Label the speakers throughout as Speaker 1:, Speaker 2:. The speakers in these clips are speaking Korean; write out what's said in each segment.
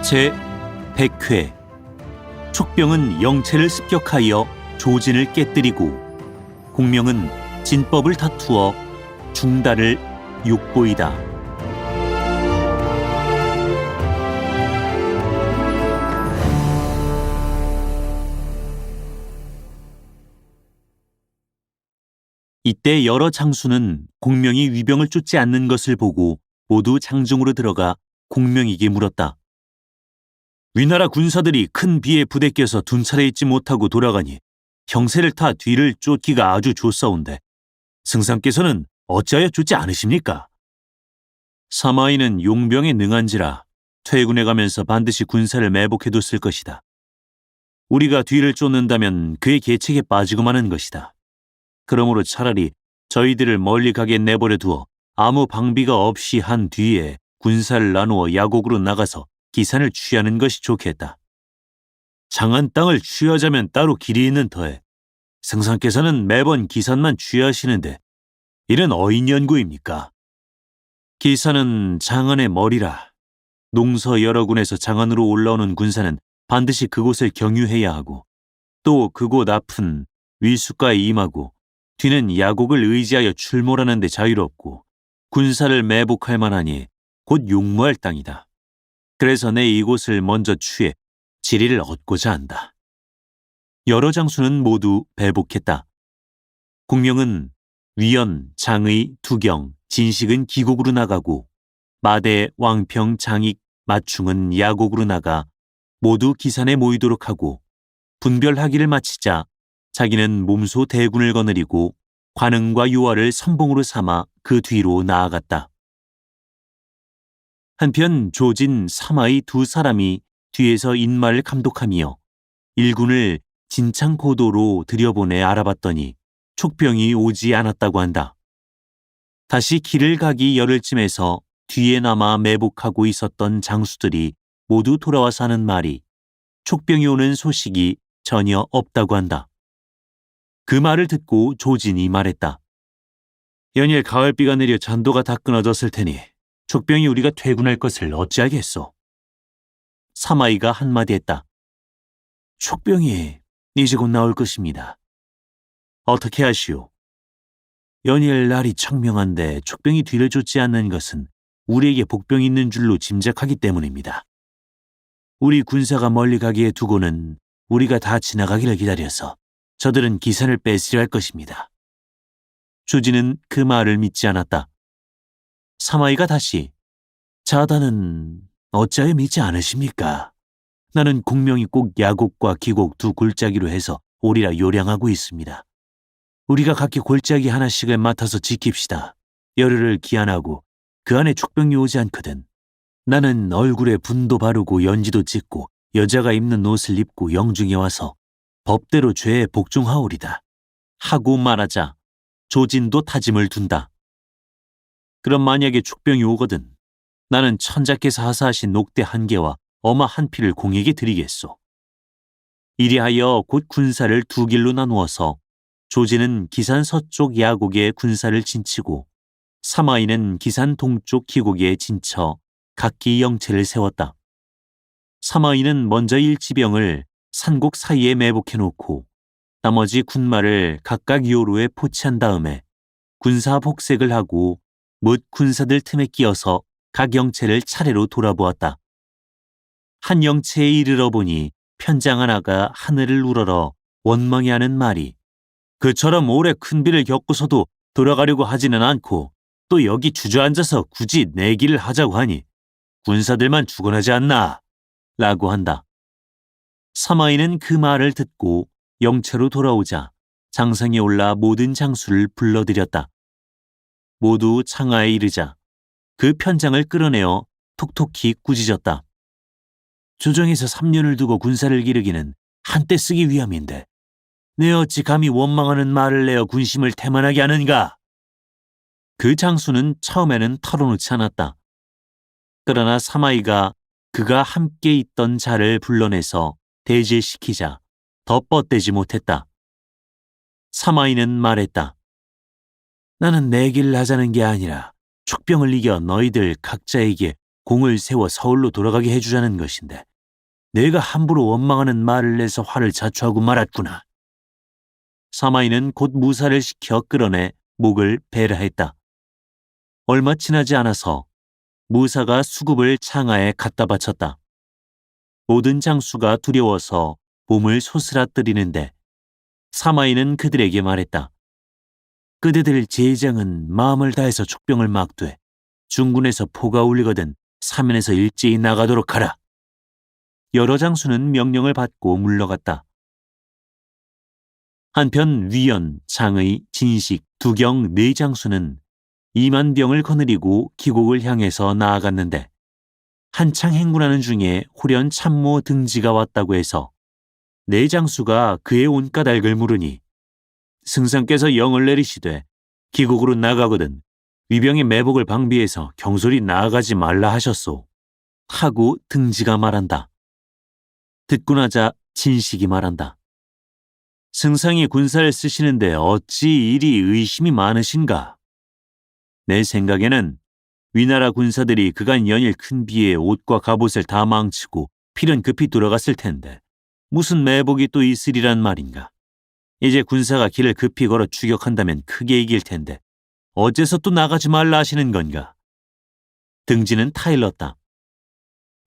Speaker 1: 제100회 촉병은 영체를 습격하여 조진을 깨뜨리고 공명은 진법을 다투어 중달을 욕보이다. 이때 여러 장수는 공명이 위병을 쫓지 않는 것을 보고 모두 장중으로 들어가 공명에게 물었다. 위나라 군사들이 큰 비에 부대껴서 둔차례 있지 못하고 돌아가니 형세를 타 뒤를 쫓기가 아주 좋사온데 승상께서는 어찌하여 쫓지 않으십니까? 사마이는 용병에 능한지라 퇴군에 가면서 반드시 군사를 매복해뒀을 것이다. 우리가 뒤를 쫓는다면 그의 계책에 빠지고 마는 것이다. 그러므로 차라리 저희들을 멀리 가게 내버려 두어 아무 방비가 없이 한 뒤에 군사를 나누어 야곡으로 나가서 기산을 취하는 것이 좋겠다. 장한 땅을 취하자면 따로 길이 있는 터에 승상께서는 매번 기산만 취하시는데 이는 어인연구입니까? 기산은 장안의 머리라. 농서 여러 군에서 장안으로 올라오는 군사는 반드시 그곳을 경유해야 하고 또 그곳 앞은 위수가에 임하고 뒤는 야곡을 의지하여 출몰하는 데 자유롭고 군사를 매복할 만하니 곧 용무할 땅이다. 그래서 내 이곳을 먼저 취해 지리를 얻고자 한다. 여러 장수는 모두 배복했다. 공명은 위연, 장의, 두경, 진식은 기곡으로 나가고 마대, 왕평, 장익, 마충은 야곡으로 나가 모두 기산에 모이도록 하고 분별하기를 마치자 자기는 몸소 대군을 거느리고 관흥과 요하를 선봉으로 삼아 그 뒤로 나아갔다. 한편 조진, 사마이 두 사람이 뒤에서 인마를 감독하며 일군을 진창고도로 들여보내 알아봤더니 촉병이 오지 않았다고 한다. 다시 길을 가기 열흘쯤에서 뒤에 남아 매복하고 있었던 장수들이 모두 돌아와서 하는 말이 촉병이 오는 소식이 전혀 없다고 한다. 그 말을 듣고 조진이 말했다. 연일 가을비가 내려 잔도가 다 끊어졌을 테니 촉병이 우리가 퇴군할 것을 어찌하겠소? 사마이가 한마디 했다. 촉병이 이제 곧 나올 것입니다. 어떻게 하시오? 연일 날이 청명한데 촉병이 뒤를 쫓지 않는 것은 우리에게 복병이 있는 줄로 짐작하기 때문입니다. 우리 군사가 멀리 가기에 두고는 우리가 다 지나가기를 기다려서 저들은 기산을 뺏으려 할 것입니다. 조진은 그 말을 믿지 않았다. 사마이가 다시 자다는 어찌하여 믿지 않으십니까? 나는 공명이 꼭 야곡과 기곡 두 골짜기로 해서 오리라 요량하고 있습니다. 우리가 각기 골짜기 하나씩을 맡아서 지킵시다. 열흘을 기한하고 그 안에 촉병이 오지 않거든. 나는 얼굴에 분도 바르고 연지도 찍고 여자가 입는 옷을 입고 영중에 와서 법대로 죄에 복종하오리다. 하고 말하자 조진도 다짐을 둔다. 그럼 만약에 촉병이 오거든 나는 천자께서 하사하신 녹대 한 개와 어마 한 피를 공에게 드리겠소. 이리하여 곧 군사를 두 길로 나누어서 조진은 기산 서쪽 야곡에 군사를 진치고 사마이는 기산 동쪽 기곡에 진쳐 각기 영체를 세웠다. 사마이는 먼저 일지병을 산곡 사이에 매복해놓고 나머지 군마를 각각 요로에 포치한 다음에 군사 복색을 하고 뭇 군사들 틈에 끼어서 각 영체를 차례로 돌아보았다. 한 영체에 이르러 보니 편장 하나가 하늘을 우러러 원망해하는 말이 그처럼 오래 큰 비를 겪고서도 돌아가려고 하지는 않고 또 여기 주저앉아서 굳이 내기를 하자고 하니 군사들만 죽어나지 않나? 라고 한다. 사마이는 그 말을 듣고 영체로 돌아오자 장상에 올라 모든 장수를 불러들였다. 모두 창하에 이르자 그 편장을 끌어내어 톡톡히 꾸짖었다. 조정에서 3년을 두고 군사를 기르기는 한때 쓰기 위함인데 내 어찌 감히 원망하는 말을 내어 군심을 태만하게 하는가? 그 장수는 처음에는 털어놓지 않았다. 그러나 사마이가 그가 함께 있던 자를 불러내서 대질시키자 더 뻗대지 못했다. 사마이는 말했다. 나는 내기를 하자는 게 아니라 촉병을 이겨 너희들 각자에게 공을 세워 서울로 돌아가게 해주자는 것인데 내가 함부로 원망하는 말을 내서 화를 자초하고 말았구나. 사마이는 곧 무사를 시켜 끌어내 목을 베라했다. 얼마 지나지 않아서 무사가 수급을 창하에 갖다 바쳤다. 모든 장수가 두려워서 몸을 소스라뜨리는데 사마이는 그들에게 말했다. 그대들 제장은 마음을 다해서 촉병을 막되 중군에서 포가 울리거든 사면에서 일제히 나가도록 하라. 여러 장수는 명령을 받고 물러갔다. 한편 위연, 장의, 진식, 두경 네 장수는 2만 병을 거느리고 기곡을 향해서 나아갔는데 한창 행군하는 중에 후련 참모 등지가 왔다고 해서 네 장수가 그의 온까닭을 물으니 승상께서 영을 내리시되 기곡으로 나가거든 위병의 매복을 방비해서 경솔히 나아가지 말라 하셨소. 하고 등지가 말한다. 듣고 나자 진식이 말한다. 승상이 군사를 쓰시는데 어찌 이리 의심이 많으신가? 내 생각에는 위나라 군사들이 그간 연일 큰 비에 옷과 갑옷을 다 망치고 필연 급히 돌아갔을 텐데 무슨 매복이 또 있으리란 말인가? 이제 군사가 길을 급히 걸어 추격한다면 크게 이길 텐데 어째서 또 나가지 말라 하시는 건가? 등지는 타일렀다.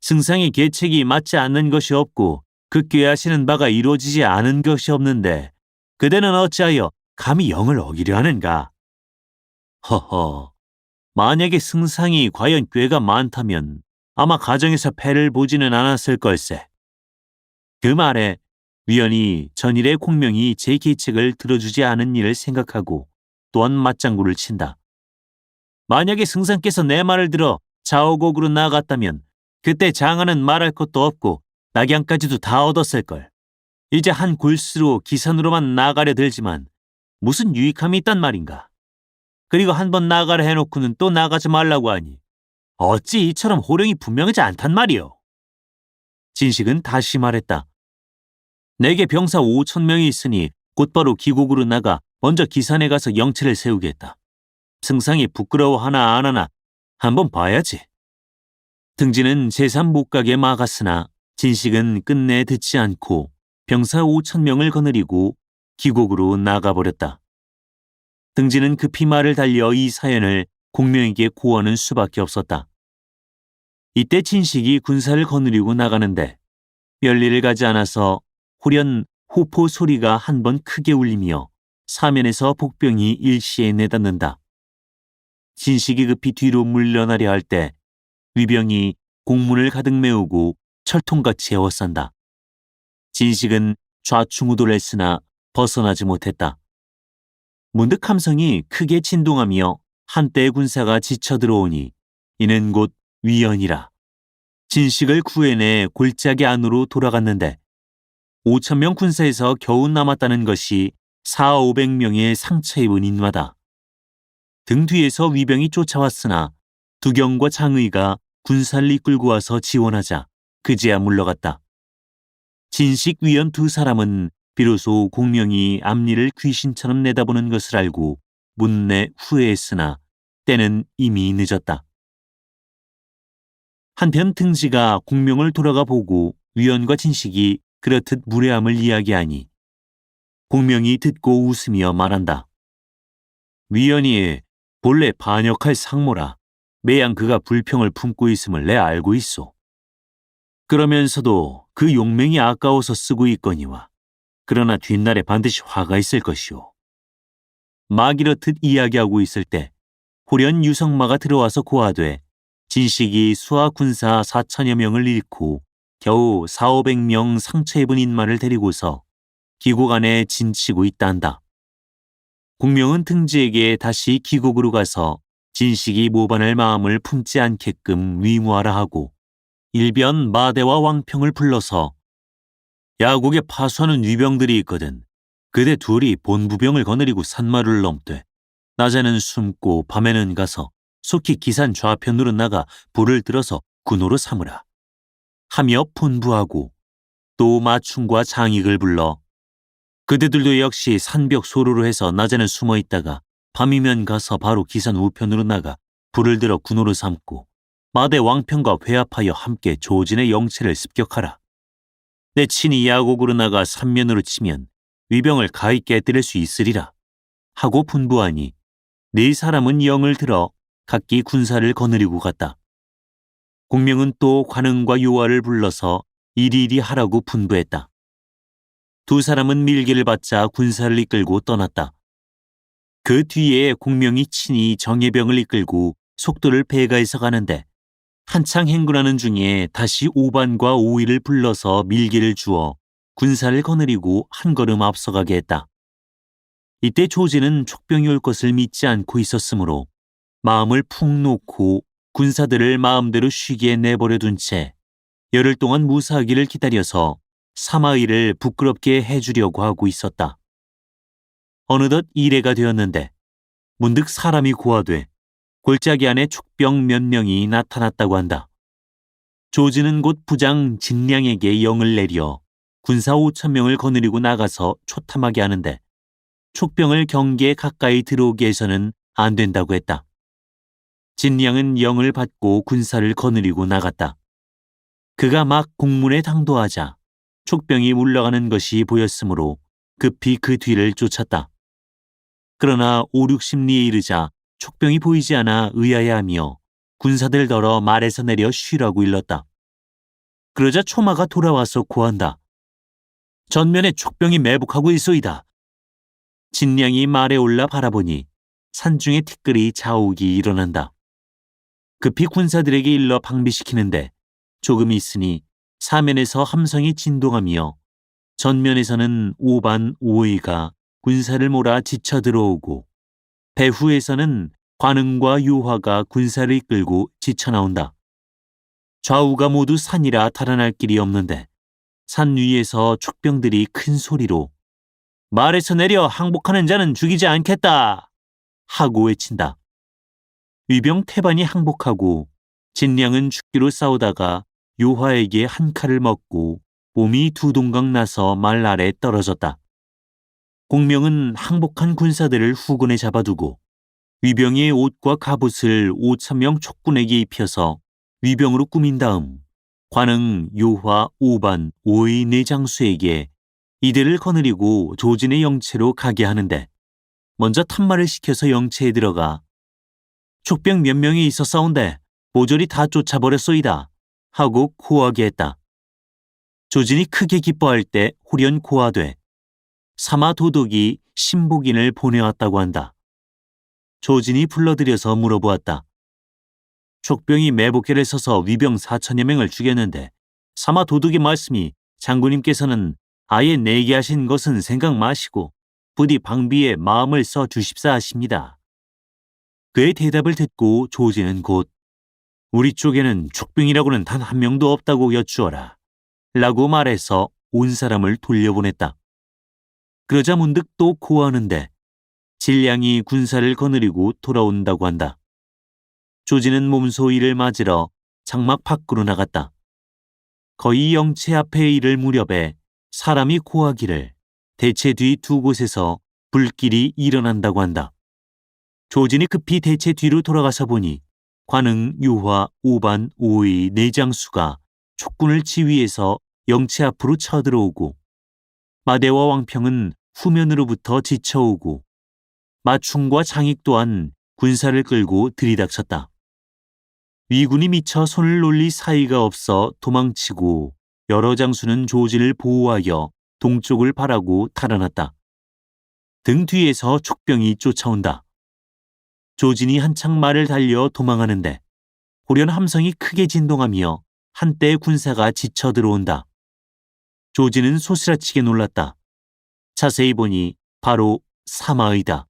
Speaker 1: 승상의 계책이 맞지 않는 것이 없고 그 꾀하시는 바가 이루어지지 않은 것이 없는데 그대는 어찌하여 감히 영을 어기려 하는가? 허허, 만약에 승상이 과연 꾀가 많다면 아마 가정에서 패를 보지는 않았을 걸세. 그 말에 위원이 전일의 공명이 제 계책을 들어주지 않은 일을 생각하고 또한 맞장구를 친다. 만약에 승상께서 내 말을 들어 자오곡으로 나아갔다면 그때 장하는 말할 것도 없고 낙양까지도 다 얻었을걸. 이제 한 골수로 기산으로만 나가려 들지만 무슨 유익함이 있단 말인가. 그리고 한번 나가려 해놓고는 또 나가지 말라고 하니 어찌 이처럼 호령이 분명하지 않단 말이오. 진식은 다시 말했다. 내게 병사 5,000명이 있으니 곧바로 기곡으로 나가 먼저 기산에 가서 영체를 세우겠다. 승상이 부끄러워하나 안 하나 한번 봐야지. 등지는 제삼 못 가게 막았으나 진식은 끝내 듣지 않고 병사 5,000명을 거느리고 기곡으로 나가버렸다. 등지는 급히 말을 달려 이 사연을 공명에게 고하는 수밖에 없었다. 이때 진식이 군사를 거느리고 나가는데 별일을 가지 않아서 후련 호포 소리가 한 번 크게 울리며 사면에서 복병이 일시에 내닫는다. 진식이 급히 뒤로 물러나려 할 때 위병이 공문을 가득 메우고 철통같이 에워싼다. 진식은 좌충우돌 했으나 벗어나지 못했다. 문득 함성이 크게 진동하며 한때의 군사가 지쳐 들어오니 이는 곧 위연이라. 진식을 구해내 골짜기 안으로 돌아갔는데 5,000명 군사에서 겨우 남았다는 것이 400~500명의 상처 입은 인마다. 등 뒤에서 위병이 쫓아왔으나 두경과 장의가 군사를 이끌고 와서 지원하자 그제야 물러갔다. 진식 위연 두 사람은 비로소 공명이 앞니를 귀신처럼 내다보는 것을 알고 문내 후회했으나 때는 이미 늦었다. 한편 등지가 공명을 돌아가 보고 위연과 진식이 그렇듯 무례함을 이야기하니 공명이 듣고 웃으며 말한다. 위연이 본래 반역할 상모라 매양 그가 불평을 품고 있음을 내 알고 있소. 그러면서도 그 용맹이 아까워서 쓰고 있거니와 그러나 뒷날에 반드시 화가 있을 것이오. 막 이렇듯 이야기하고 있을 때 호련 유성마가 들어와서 고하되 진식이 수하 군사 4,000여 명을 잃고 겨우 400~500명 상처 입은 인마를 데리고서 기곡 안에 진치고 있다한다. 공명은 등지에게 다시 기곡으로 가서 진식이 모반할 마음을 품지 않게끔 위무하라 하고 일변 마대와 왕평을 불러서 야곡에 파수하는 위병들이 있거든. 그대 둘이 본부병을 거느리고 산마루를 넘되 낮에는 숨고 밤에는 가서 속히 기산 좌편으로 나가 불을 들어서 군호로 삼으라 하며 분부하고 또 마충과 장익을 불러 그대들도 역시 산벽 소로로 해서 낮에는 숨어 있다가 밤이면 가서 바로 기산 우편으로 나가 불을 들어 군호로 삼고 마대 왕평과 회합하여 함께 조진의 영체를 습격하라. 내 친히 야곡으로 나가 삼면으로 치면 위병을 가히 깨뜨릴 수 있으리라. 하고 분부하니 네 사람은 영을 들어 각기 군사를 거느리고 갔다. 공명은 또 관응과 요하를 불러서 이리이리 하라고 분부했다. 두 사람은 밀기를 받자 군사를 이끌고 떠났다. 그 뒤에 공명이 친히 정예병을 이끌고 속도를 배가해서 가는데 한창 행군하는 중에 다시 오반과 오이를 불러서 밀기를 주어 군사를 거느리고 한 걸음 앞서가게 했다. 이때 조진은 촉병이 올 것을 믿지 않고 있었으므로 마음을 푹 놓고 군사들을 마음대로 쉬게 내버려 둔 채 열흘 동안 무사하기를 기다려서 사마의를 부끄럽게 해주려고 하고 있었다. 어느덧 이래가 되었는데 문득 사람이 고하되 골짜기 안에 촉병 몇 명이 나타났다고 한다. 조진은 곧 부장 진량에게 영을 내려 군사 5,000명을 거느리고 나가서 초탐하게 하는데 촉병을 경계에 가까이 들어오게 해서는 안 된다고 했다. 진량은 영을 받고 군사를 거느리고 나갔다. 그가 막 공문에 당도하자 촉병이 물러가는 것이 보였으므로 급히 그 뒤를 쫓았다. 그러나 5, 60리에 이르자 촉병이 보이지 않아 의아해하며 군사들더러 말에서 내려 쉬라고 일렀다. 그러자 초마가 돌아와서 고한다. 전면에 촉병이 매복하고 있소이다. 진량이 말에 올라 바라보니 산중에 티끌이 자욱이 일어난다. 급히 군사들에게 일러 방비시키는데 조금 있으니 사면에서 함성이 진동하며 전면에서는 오반 오의가 군사를 몰아 지쳐 들어오고 배후에서는 관응과 요화가 군사를 이끌고 지쳐 나온다. 좌우가 모두 산이라 달아날 길이 없는데 산 위에서 촉병들이 큰 소리로 말에서 내려 항복하는 자는 죽이지 않겠다 하고 외친다. 위병 태반이 항복하고 진량은 죽기로 싸우다가 요화에게 한 칼을 먹고 몸이 두 동강 나서 말 아래 떨어졌다. 공명은 항복한 군사들을 후군에 잡아두고 위병의 옷과 갑옷을 5,000명 촉군에게 입혀서 위병으로 꾸민 다음 관응, 요화, 오반, 오의 네 장수에게 이들을 거느리고 조진의 영체로 가게 하는데 먼저 탐마를 시켜서 영체에 들어가 촉병 몇 명이 있어 싸운데 모조리 다 쫓아버렸소이다 하고 고하게 했다. 조진이 크게 기뻐할 때 후련 고하되 사마 도독이 신복인을 보내왔다고 한다. 조진이 불러들여서 물어보았다. 촉병이 매복계를 서서 위병 4,000여 명을 죽였는데 사마 도독의 말씀이 장군님께서는 아예 내게 하신 것은 생각 마시고 부디 방비에 마음을 써 주십사 하십니다. 그의 대답을 듣고 조진은 곧 우리 쪽에는 촉병이라고는 단 한 명도 없다고 여쭈어라 라고 말해서 온 사람을 돌려보냈다. 그러자 문득 또 고하는데 진량이 군사를 거느리고 돌아온다고 한다. 조진은 몸소 이를 맞으러 장막 밖으로 나갔다. 거의 영체 앞에 이를 무렵에 사람이 고하기를 대체 뒤 두 곳에서 불길이 일어난다고 한다. 조진이 급히 대체 뒤로 돌아가서 보니 관응, 요화, 오반, 오의 네 장수가 촉군을 지휘해서 영체 앞으로 쳐들어오고 마대와 왕평은 후면으로부터 지쳐오고 마충과 장익 또한 군사를 끌고 들이닥쳤다. 위군이 미쳐 손을 놀릴 사이가 없어 도망치고 여러 장수는 조진을 보호하여 동쪽을 바라고 달아났다. 등 뒤에서 촉병이 쫓아온다. 조진이 한창 말을 달려 도망하는데 호련 함성이 크게 진동하며 한때 군사가 지쳐 들어온다. 조진은 소스라치게 놀랐다. 자세히 보니 바로 사마의다.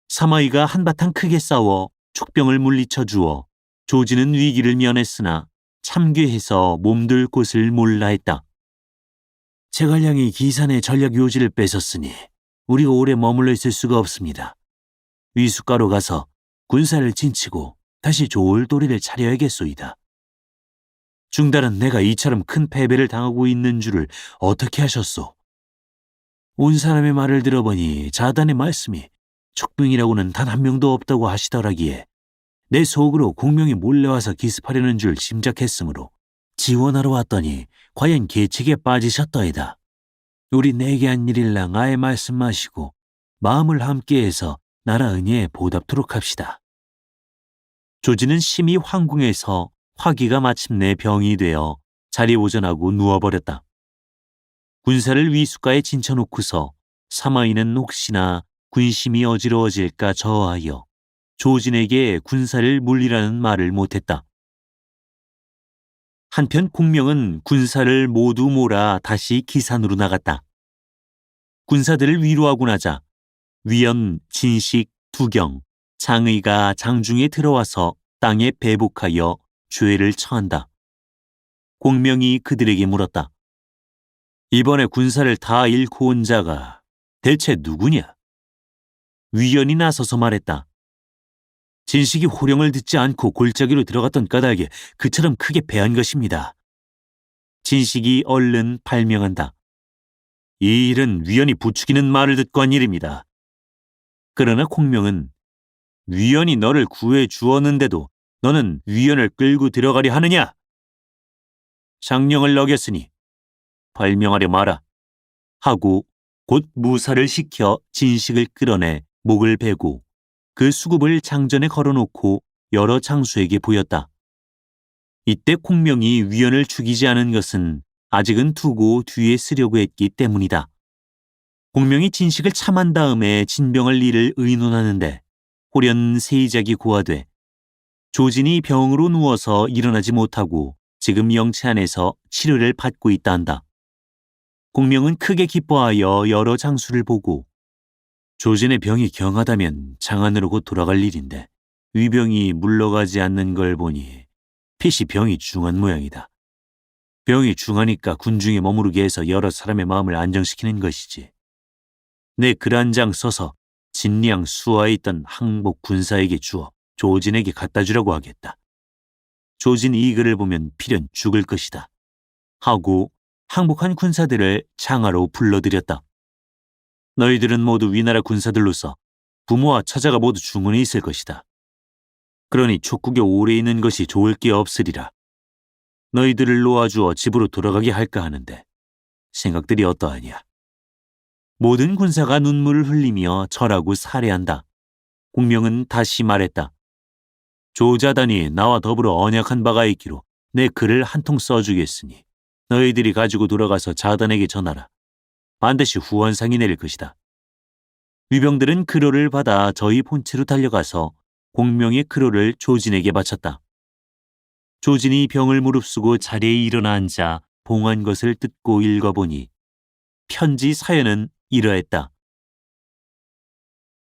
Speaker 1: 사마의가 한바탕 크게 싸워 촉병을 물리쳐 주어 조진은 위기를 면했으나 참괴해서 몸둘 곳을 몰라 했다. 제갈량이 기산의 전략 요지를 뺏었으니 우리가 오래 머물러 있을 수가 없습니다. 위숫가로 가서 군사를 진치고 다시 좋을 도리를 차려야겠소이다. 중달은 내가 이처럼 큰 패배를 당하고 있는 줄을 어떻게 하셨소? 온 사람의 말을 들어보니 자단의 말씀이 촉병이라고는 단 한 명도 없다고 하시더라기에 내 속으로 공명이 몰려와서 기습하려는 줄 짐작했으므로 지원하러 왔더니 과연 계책에 빠지셨더이다. 우리 내게 한 일일랑 아의 말씀 마시고 마음을 함께해서 나라 은혜에 보답토록 합시다. 조지는 심히 황궁해서 화기가 마침내 병이 되어 자리오전하고 누워버렸다. 군사를 위숫가에 진쳐놓고서 사마이는 혹시나 군심이 어지러워질까 저하여 조진에게 군사를 물리라는 말을 못했다. 한편 공명은 군사를 모두 몰아 다시 기산으로 나갔다. 군사들을 위로하고 나자 위연, 진식, 두경, 장의가 장중에 들어와서 땅에 배복하여 죄를 처한다. 공명이 그들에게 물었다. 이번에 군사를 다 잃고 온 자가 대체 누구냐? 위연이 나서서 말했다. 진식이 호령을 듣지 않고 골짜기로 들어갔던 까닭에 그처럼 크게 패한 것입니다. 진식이 얼른 발명한다. 이 일은 위연이 부추기는 말을 듣고 한 일입니다. 그러나 공명은 위연이 너를 구해 주었는데도 너는 위연을 끌고 들어가려 하느냐? 장령을 어겼으니 발명하려 마라. 하고 곧 무사를 시켜 진식을 끌어내 목을 베고 그 수급을 장전에 걸어놓고 여러 장수에게 보였다. 이때 공명이 위연을 죽이지 않은 것은 아직은 두고 뒤에 쓰려고 했기 때문이다. 공명이 진식을 참한 다음에 진병할 일을 의논하는데 호련 세이작이 고하되 조진이 병으로 누워서 일어나지 못하고 지금 영체 안에서 치료를 받고 있다 한다. 공명은 크게 기뻐하여 여러 장수를 보고 조진의 병이 경하다면 장안으로 곧 돌아갈 일인데 위병이 물러가지 않는 걸 보니 필시 병이 중한 모양이다. 병이 중하니까 군중에 머무르게 해서 여러 사람의 마음을 안정시키는 것이지. 내 글 한 장 써서 진량 수하에 있던 항복 군사에게 주어 조진에게 갖다 주라고 하겠다. 조진이 이 글을 보면 필연 죽을 것이다. 하고 항복한 군사들을 장하로 불러들였다. 너희들은 모두 위나라 군사들로서 부모와 처자가 모두 중원에 있을 것이다. 그러니 촉국에 오래 있는 것이 좋을 게 없으리라. 너희들을 놓아주어 집으로 돌아가게 할까 하는데 생각들이 어떠하냐. 모든 군사가 눈물을 흘리며 절하고 살해한다. 공명은 다시 말했다. 조자단이 나와 더불어 언약한 바가 있기로 내 글을 한 통 써주겠으니 너희들이 가지고 돌아가서 자단에게 전하라. 반드시 후원상이 내릴 것이다. 위병들은 그로를 받아 저희 본체로 달려가서 공명의 그로를 조진에게 바쳤다. 조진이 병을 무릅쓰고 자리에 일어나 앉아 봉한 것을 뜯고 읽어보니 편지 사연은 이러했다.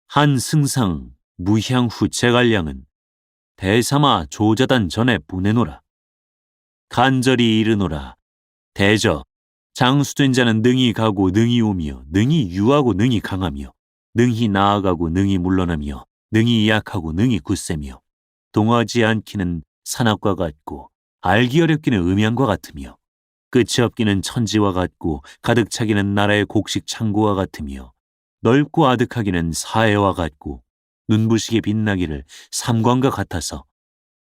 Speaker 1: 한 승상 무향후 제갈량은 대사마 조자단 전에 보내노라. 간절히 이르노라. 대저 장수된 자는 능히 가고 능히 오며 능히 유하고 능히 강하며 능히 나아가고 능히 물러나며 능히 약하고 능히 굳세며 동하지 않기는 산악과 같고 알기 어렵기는 음양과 같으며 끝이 없기는 천지와 같고 가득 차기는 나라의 곡식 창고와 같으며 넓고 아득하기는 사해와 같고 눈부시게 빛나기를 삼광과 같아서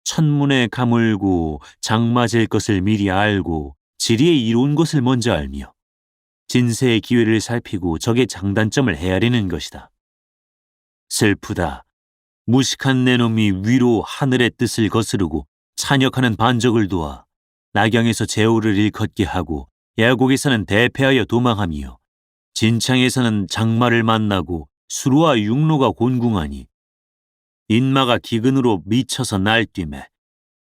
Speaker 1: 천문에 가물고 장맞을 것을 미리 알고 지리에 이로운 것을 먼저 알며 진세의 기회를 살피고 적의 장단점을 헤아리는 것이다. 슬프다. 무식한 내 놈이 위로 하늘의 뜻을 거스르고 찬역하는 반적을 도와 낙양에서 제호를 일컫게 하고 야곡에서는 대패하여 도망하며 진창에서는 장마를 만나고 수로와 육로가 곤궁하니 인마가 기근으로 미쳐서 날뛰매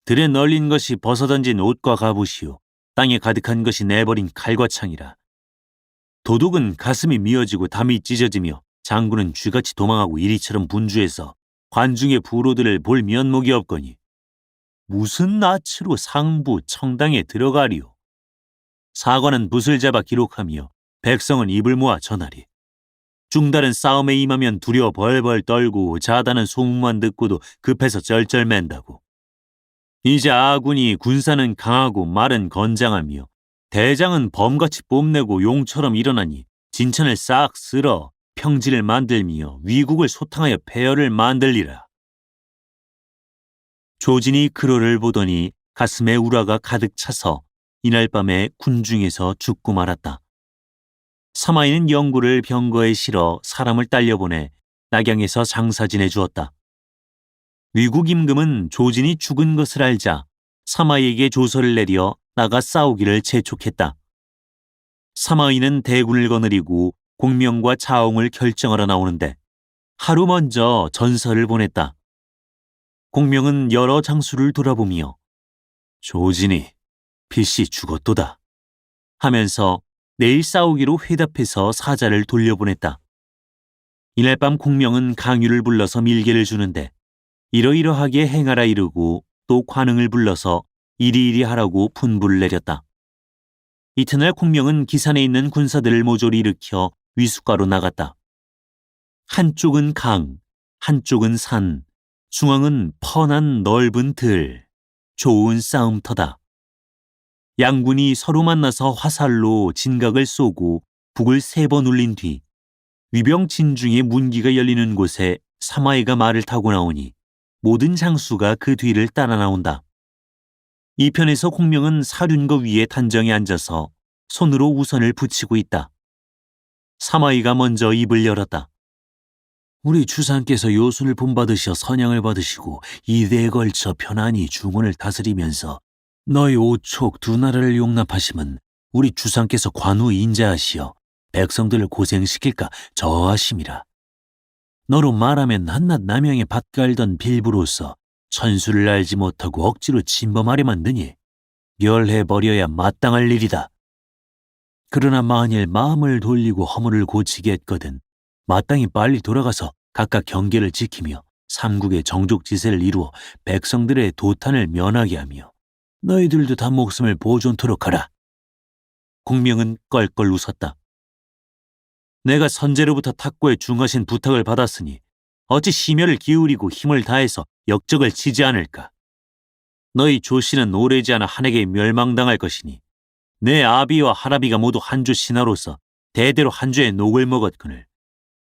Speaker 1: 들에 널린 것이 벗어던진 옷과 갑옷이요 땅에 가득한 것이 내버린 칼과 창이라. 도둑은 가슴이 미어지고 담이 찢어지며 장군은 쥐같이 도망하고 이리처럼 분주해서 관중의 부로들을 볼 면목이 없거니 무슨 낯으로 상부 청당에 들어가리요. 사관은 붓을 잡아 기록하며 백성은 입을 모아 전하리. 중달은 싸움에 임하면 두려워 벌벌 떨고 자다는 소문만 듣고도 급해서 쩔쩔맨다고. 이제 아군이 군사는 강하고 말은 건장하며 대장은 범같이 뽐내고 용처럼 일어나니 진천을 싹 쓸어 평지를 만들며 위국을 소탕하여 폐허를 만들리라. 조진이 그로를 보더니 가슴에 우라가 가득 차서 이날 밤에 군중에서 죽고 말았다. 사마이는 영구를 병거에 실어 사람을 딸려보내 낙양에서 장사 지내주었다. 위국 임금은 조진이 죽은 것을 알자 사마이에게 조서를 내려 나가 싸우기를 재촉했다. 사마이는 대군을 거느리고 공명과 자옹을 결정하러 나오는데 하루 먼저 전서를 보냈다. 공명은 여러 장수를 돌아보며 조진이 필시 죽었도다 하면서 내일 싸우기로 회답해서 사자를 돌려보냈다. 이날 밤 공명은 강유를 불러서 밀계를 주는데 이러이러하게 행하라 이르고 또 관응을 불러서 이리이리 하라고 분부를 내렸다. 이튿날 공명은 기산에 있는 군사들을 모조리 일으켜 위숫가로 나갔다. 한쪽은 강, 한쪽은 산, 중앙은 펀한 넓은 들, 좋은 싸움터다. 양군이 서로 만나서 화살로 진각을 쏘고 북을 3번 울린 뒤 위병 진중의 문기가 열리는 곳에 사마이가 말을 타고 나오니 모든 장수가 그 뒤를 따라 나온다. 이 편에서 공명은 사륜거 위에 단정에 앉아서 손으로 우선을 붙이고 있다. 사마이가 먼저 입을 열었다. 우리 주상께서 요순을 본받으셔 선양을 받으시고 2대에 걸쳐 편안히 중원을 다스리면서 너희 오촉 2나라를 용납하심은 우리 주상께서 관우 인자하시어 백성들을 고생시킬까 저하심이라. 너로 말하면 한낱 남양에 밭갈던 빌부로서 천수를 알지 못하고 억지로 침범하려만 드니 멸해버려야 마땅할 일이다. 그러나 만일 마음을 돌리고 허물을 고치게 했거든 마땅히 빨리 돌아가서 각각 경계를 지키며 삼국의 정족지세를 이루어 백성들의 도탄을 면하게 하며 너희들도 다 목숨을 보존토록 하라. 공명은 껄껄 웃었다. 내가 선제로부터 탁고에 중하신 부탁을 받았으니 어찌 심혈을 기울이고 힘을 다해서 역적을 치지 않을까. 너희 조씨는 오래지 않아 한에게 멸망당할 것이니 내 아비와 할아비가 모두 한주 신하로서 대대로 한주의 녹을 먹었거늘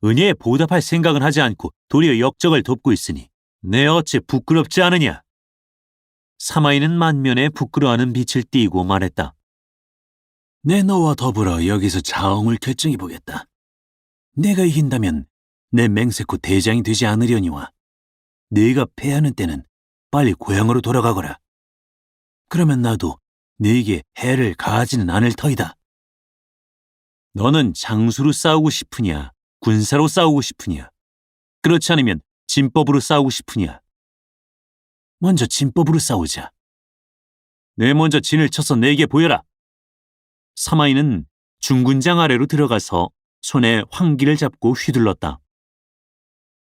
Speaker 1: 은혜에 보답할 생각은 하지 않고 도리어 역적을 돕고 있으니 내 어찌 부끄럽지 않으냐. 사마이는 만면에 부끄러워하는 빛을 띠고 말했다. 내 너와 더불어 여기서 자엉을 결정해보겠다. 내가 이긴다면 내 맹세코 대장이 되지 않으려니와 네가 패하는 때는 빨리 고향으로 돌아가거라. 그러면 나도 네게 해를 가하지는 않을 터이다. 너는 장수로 싸우고 싶으냐 군사로 싸우고 싶으냐 그렇지 않으면 진법으로 싸우고 싶으냐. 먼저 진법으로 싸우자. 내 먼저 진을 쳐서 내게 보여라. 사마이는 중군장 아래로 들어가서 손에 황기를 잡고 휘둘렀다.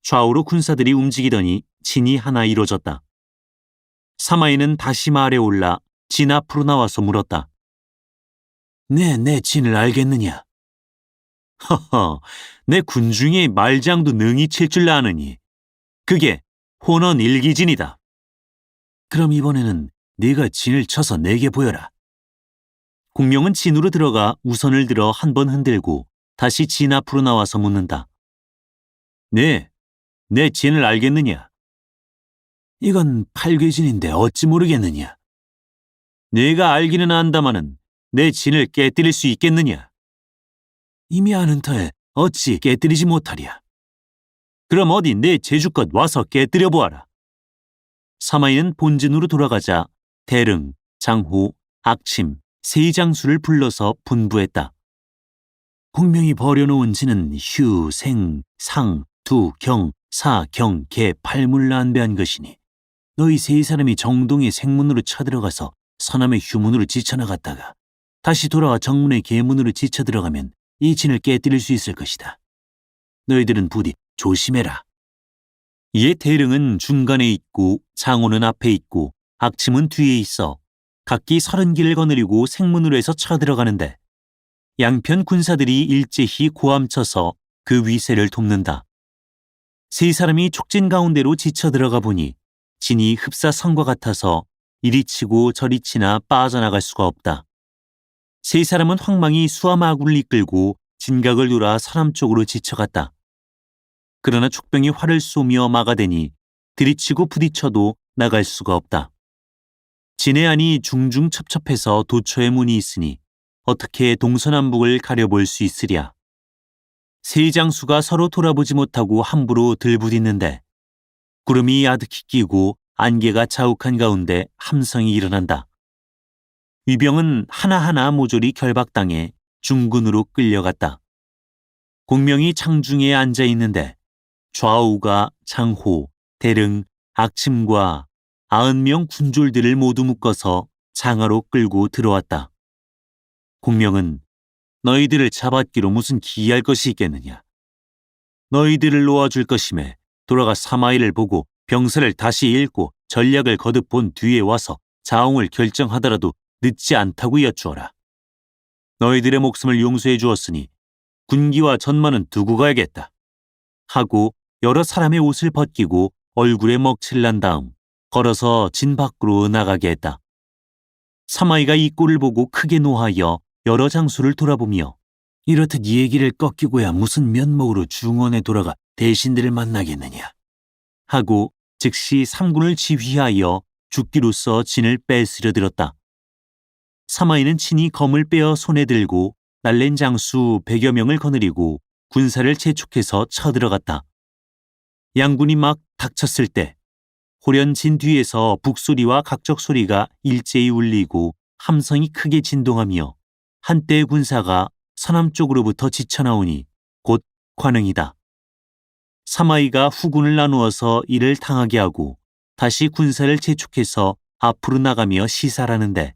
Speaker 1: 좌우로 군사들이 움직이더니 진이 하나 이루어졌다. 사마이는 다시 말에 올라 진 앞으로 나와서 물었다. 내 진을 알겠느냐? 허허, 내 군중의 말장도 능히 칠 줄 아느니 그게 혼원 일기진이다. 그럼 이번에는 네가 진을 쳐서 내게 보여라. 공명은 진으로 들어가 우선을 들어 한 번 흔들고 다시 진 앞으로 나와서 묻는다. 네, 내 진을 알겠느냐? 이건 팔괘진인데 어찌 모르겠느냐? 내가 알기는 안다마는 내 진을 깨뜨릴 수 있겠느냐? 이미 아는 터에 어찌 깨뜨리지 못하랴? 그럼 어디 내 제주껏 와서 깨뜨려 보아라. 사마이는 본진으로 돌아가자 대릉, 장호, 악침, 세장수를 불러서 분부했다. 공명이 버려놓은 진은 휴, 생, 상, 두, 경, 사, 경, 개, 팔물라 안배한 것이니 너희 3사람이 정동의 생문으로 쳐들어가서 서남의 휴문으로 지쳐나갔다가 다시 돌아와 정문의 계문으로 지쳐들어가면 이 진을 깨뜨릴 수 있을 것이다. 너희들은 부디 조심해라. 이에 대릉은 중간에 있고 장호는 앞에 있고 악침은 뒤에 있어 각기 30길을 거느리고 생문으로 해서 쳐들어가는데 양편 군사들이 일제히 고함쳐서 그 위세를 돕는다. 3사람이 촉진 가운데로 지쳐 들어가 보니 진이 흡사선과 같아서 이리 치고 저리 치나 빠져나갈 수가 없다. 3사람은 황망히 수하마구를 이끌고 진각을 돌아 서남 쪽으로 지쳐갔다. 그러나 촉병이 활을 쏘며 막아대니 들이치고 부딪혀도 나갈 수가 없다. 진해 안이 중중 첩첩해서 도처에 문이 있으니 어떻게 동서남북을 가려볼 수 있으랴. 세 장수가 서로 돌아보지 못하고 함부로 들부짖는데 구름이 아득히 끼고 안개가 자욱한 가운데 함성이 일어난다. 위병은 하나하나 모조리 결박당해 중군으로 끌려갔다. 공명이 창중에 앉아 있는데 좌우가 장호, 대릉, 악침과 90명 군졸들을 모두 묶어서 장하로 끌고 들어왔다. 공명은 너희들을 잡았기로 무슨 기이할 것이 있겠느냐. 너희들을 놓아줄 것임에 돌아가 사마이를 보고 병사를 다시 읽고 전략을 거듭 본 뒤에 와서 자홍을 결정하더라도 늦지 않다고 여쭈어라. 너희들의 목숨을 용서해 주었으니 군기와 전마는 두고 가야겠다. 하고 여러 사람의 옷을 벗기고 얼굴에 먹칠을 난 다음 걸어서 진 밖으로 나가게 했다. 사마이가 이 꼴을 보고 크게 노하여 여러 장수를 돌아보며 이렇듯 얘기를 꺾이고야 무슨 면목으로 중원에 돌아가 대신들을 만나겠느냐 하고 즉시 삼군을 지휘하여 죽기로써 진을 뺏으려 들었다. 사마이는 친히 검을 빼어 손에 들고 날랜 장수 100여 명을 거느리고 군사를 재촉해서 쳐들어갔다. 양군이 막 닥쳤을 때 호련 진 뒤에서 북소리와 각적 소리가 일제히 울리고 함성이 크게 진동하며 한때의 군사가 서남쪽으로부터 지쳐나오니 곧 관흥이다. 사마이가 후군을 나누어서 이를 당하게 하고 다시 군사를 재촉해서 앞으로 나가며 시살하는데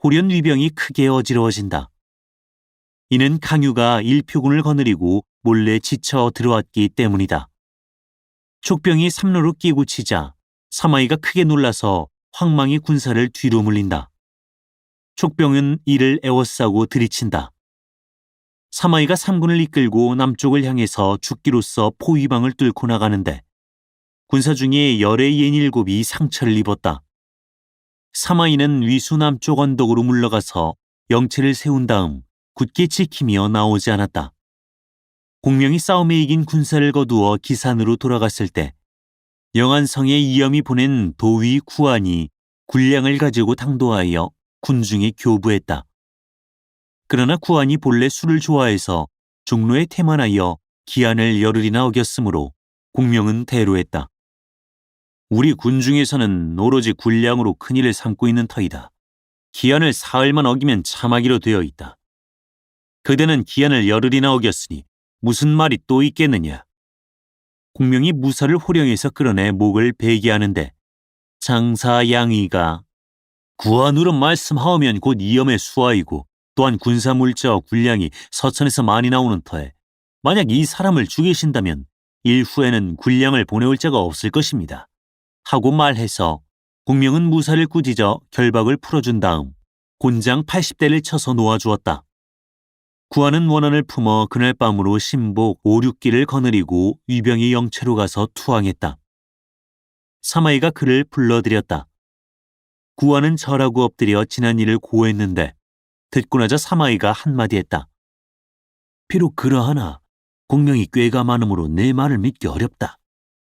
Speaker 1: 호련 위병이 크게 어지러워진다. 이는 강유가 일표군을 거느리고 몰래 지쳐 들어왔기 때문이다. 촉병이 삼로로 끼고 치자 사마이가 크게 놀라서 황망히 군사를 뒤로 물린다. 촉병은 이를 에워싸고 들이친다. 사마이가 삼군을 이끌고 남쪽을 향해서 죽기로써 포위방을 뚫고 나가는데 군사 중에 열의 67이 상처를 입었다. 사마이는 위수 남쪽 언덕으로 물러가서 영체를 세운 다음 굳게 지키며 나오지 않았다. 공명이 싸움에 이긴 군사를 거두어 기산으로 돌아갔을 때 영안성의 이염이 보낸 도위 구안이 군량을 가지고 당도하여 군중에 교부했다. 그러나 구안이 본래 술을 좋아해서 종로에 태만하여 기한을 열흘이나 어겼으므로 공명은 대로했다. 우리 군중에서는 오로지 군량으로 큰일을 삼고 있는 터이다. 기한을 사흘만 어기면 참하기로 되어 있다. 그대는 기한을 열흘이나 어겼으니 무슨 말이 또 있겠느냐. 공명이 무사를 호령에서 끌어내 목을 베게 하는데 장사 양의가 구안으로 말씀하오면 곧 이염의 수하이고 또한 군사물자와 군량이 서천에서 많이 나오는 터에 만약 이 사람을 죽이신다면 일 후에는 군량을 보내올 자가 없을 것입니다. 하고 말해서 공명은 무사를 꾸짖어 결박을 풀어준 다음 곤장 80대를 쳐서 놓아주었다. 구안은 원한을 품어 그날 밤으로 신복 5, 6기를 거느리고 위병이 영체로 가서 투항했다. 사마이가 그를 불러들였다. 구안은 절하고 엎드려 지난 일을 고했는데 듣고 나자 사마이가 한마디 했다. 비록 그러하나 공명이 꾀가 많으므로 내 말을 믿기 어렵다.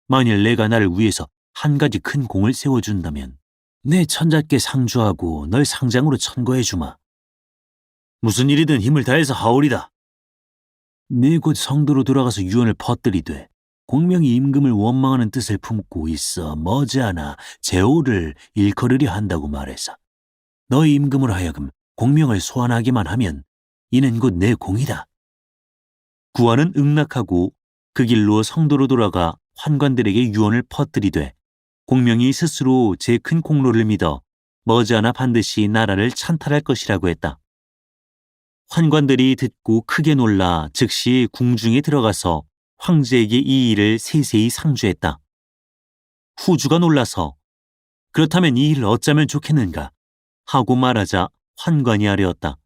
Speaker 1: 만일 내가 나를 위해서 한 가지 큰 공을 세워준다면 내 천자께 상주하고 널 상장으로 천거해주마. 무슨 일이든 힘을 다해서 하오리다. 네 곧 성도로 돌아가서 유언을 퍼뜨리되 공명이 임금을 원망하는 뜻을 품고 있어 머지않아 제호를 일컬으려 한다고 말해서 너희 임금으로 하여금 공명을 소환하기만 하면 이는 곧 내 공이다. 구안은 응낙하고 그 길로 성도로 돌아가 환관들에게 유언을 퍼뜨리되 공명이 스스로 제 큰 공로를 믿어 머지않아 반드시 나라를 찬탈할 것이라고 했다. 환관들이 듣고 크게 놀라 즉시 궁중에 들어가서 황제에게 이 일을 세세히 상주했다. 후주가 놀라서 그렇다면 이 일을 어쩌면 좋겠는가 하고 말하자 환관이 아뢰었다.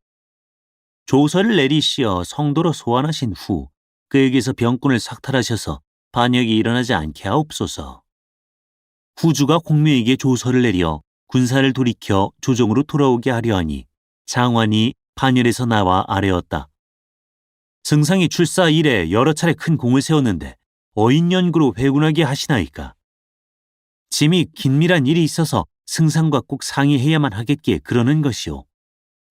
Speaker 1: 조서를 내리시어 성도로 소환하신 후 그에게서 병권을 삭탈하셔서 반역이 일어나지 않게 하옵소서. 후주가 공명에게 조서를 내려 군사를 돌이켜 조정으로 돌아오게 하려 하니 장관이 반열에서 나와 아뢰었다. 승상이 출사 이래 여러 차례 큰 공을 세웠는데 어인연구로 회군하게 하시나이까. 짐이 긴밀한 일이 있어서 승상과 꼭 상의해야만 하겠기에 그러는 것이오.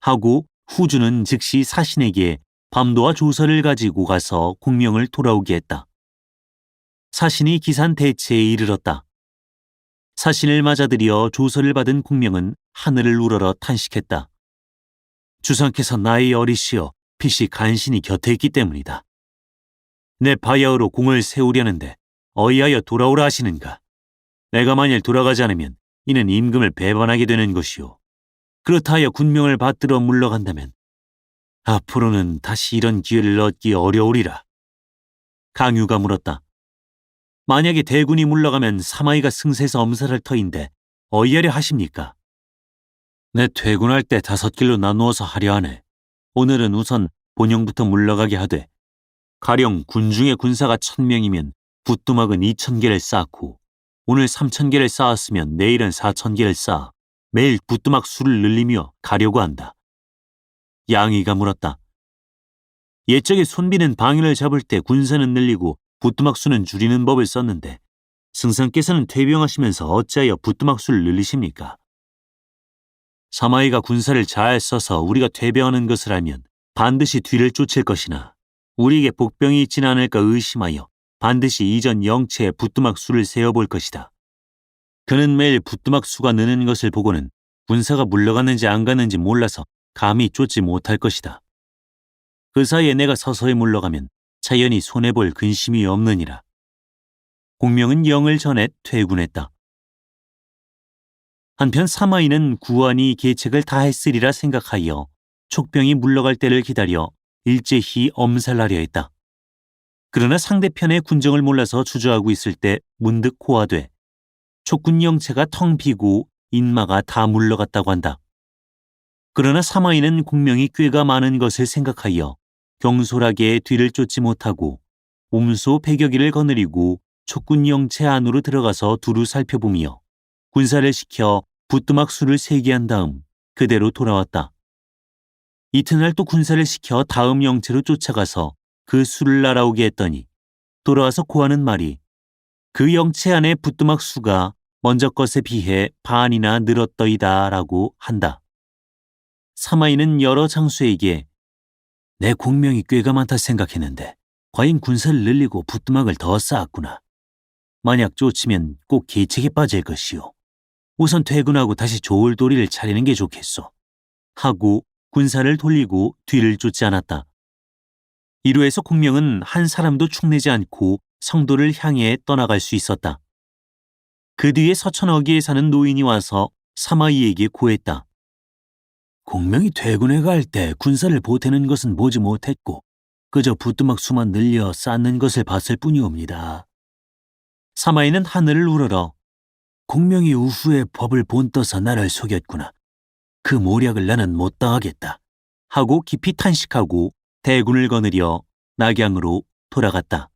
Speaker 1: 하고 후주는 즉시 사신에게 밤도와 조서를 가지고 가서 공명을 돌아오게 했다. 사신이 기산 대체에 이르렀다. 사신을 맞아들여 조서를 받은 공명은 하늘을 우러러 탄식했다. 주상께서 나의 어리시어 빛이 간신히 곁에 있기 때문이다. 내 바야흐로 공을 세우려는데 어이하여 돌아오라 하시는가. 내가 만일 돌아가지 않으면 이는 임금을 배반하게 되는 것이오. 그렇다 하여 군명을 받들어 물러간다면 앞으로는 다시 이런 기회를 얻기 어려우리라. 강유가 물었다. 만약에 대군이 물러가면 사마이가 승세에서 엄살할 터인데 어이하려 하십니까? 내 퇴군할 때 5길로 나누어서 하려 하네. 오늘은 우선 본영부터 물러가게 하되 가령 군중의 군사가 1000명이면 붓두막은 2000개를 쌓고 오늘 3000개를 쌓았으면 내일은 4000개를 쌓아 매일 붓두막 수를 늘리며 가려고 한다. 양의가 물었다. 옛적에 손비는 방위를 잡을 때 군사는 늘리고 붓두막 수는 줄이는 법을 썼는데 승상께서는 퇴병하시면서 어찌하여 붓두막 수를 늘리십니까? 사마이가 군사를 잘 써서 우리가 퇴병하는 것을 알면 반드시 뒤를 쫓을 것이나 우리에게 복병이 있지는 않을까 의심하여 반드시 이전 영체에 붓두막 수를 세어볼 것이다. 그는 매일 붓두막 수가 느는 것을 보고는 군사가 물러갔는지 안 갔는지 몰라서 감히 쫓지 못할 것이다. 그 사이에 내가 서서히 물러가면 자연히 손해볼 근심이 없느니라. 공명은 영을 전해 퇴군했다. 한편 사마이는 구안이 계책을 다했으리라 생각하여 촉병이 물러갈 때를 기다려 일제히 엄살하려 했다. 그러나 상대편의 군정을 몰라서 주저하고 있을 때 문득 고하되 촉군 영체가 텅 비고 인마가 다 물러갔다고 한다. 그러나 사마이는 공명이 꾀가 많은 것을 생각하여 경솔하게 뒤를 쫓지 못하고 옴소 100여기를 거느리고 촉군 영체 안으로 들어가서 두루 살펴보며 군사를 시켜 붓두막 수를 세게 한 다음 그대로 돌아왔다. 이튿날 또 군사를 시켜 다음 영체로 쫓아가서 그 수를 날아오게 했더니 돌아와서 고하는 말이 그 영체 안의 붓두막 수가 먼저 것에 비해 반이나 늘었더이다 라고 한다. 사마이는 여러 장수에게 내 공명이 꾀가 많다 생각했는데 과연 군사를 늘리고 붓두막을 더 쌓았구나. 만약 쫓으면 꼭 계책에 빠질 것이오. 우선 퇴근하고 다시 좋을 도리를 차리는 게 좋겠소. 하고 군사를 돌리고 뒤를 쫓지 않았다. 이로 해서 공명은 한 사람도 축내지 않고 성도를 향해 떠나갈 수 있었다. 그 뒤에 서천어기에 사는 노인이 와서 사마이에게 고했다. 공명이 퇴군에 갈 때 군사를 보태는 것은 보지 못했고 그저 붓두막 수만 늘려 쌓는 것을 봤을 뿐이옵니다. 사마이는 하늘을 우러러 공명이 우후에 법을 본떠서 나를 속였구나. 그 모략을 나는 못 당하겠다. 하고 깊이 탄식하고 대군을 거느려 낙양으로 돌아갔다.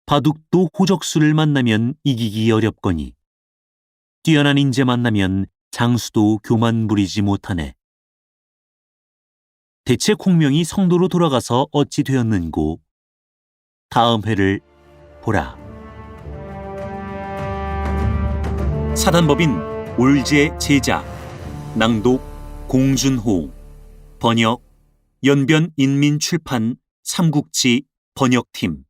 Speaker 1: 바둑도 호적수를 만나면 이기기 어렵거니 뛰어난 인재 만나면 장수도 교만 부리지 못하네. 대체 공명이 성도로 돌아가서 어찌 되었는고 다음 회를 보라. 사단법인 올제 제작 낭독 공준호 번역 연변인민출판 삼국지 번역팀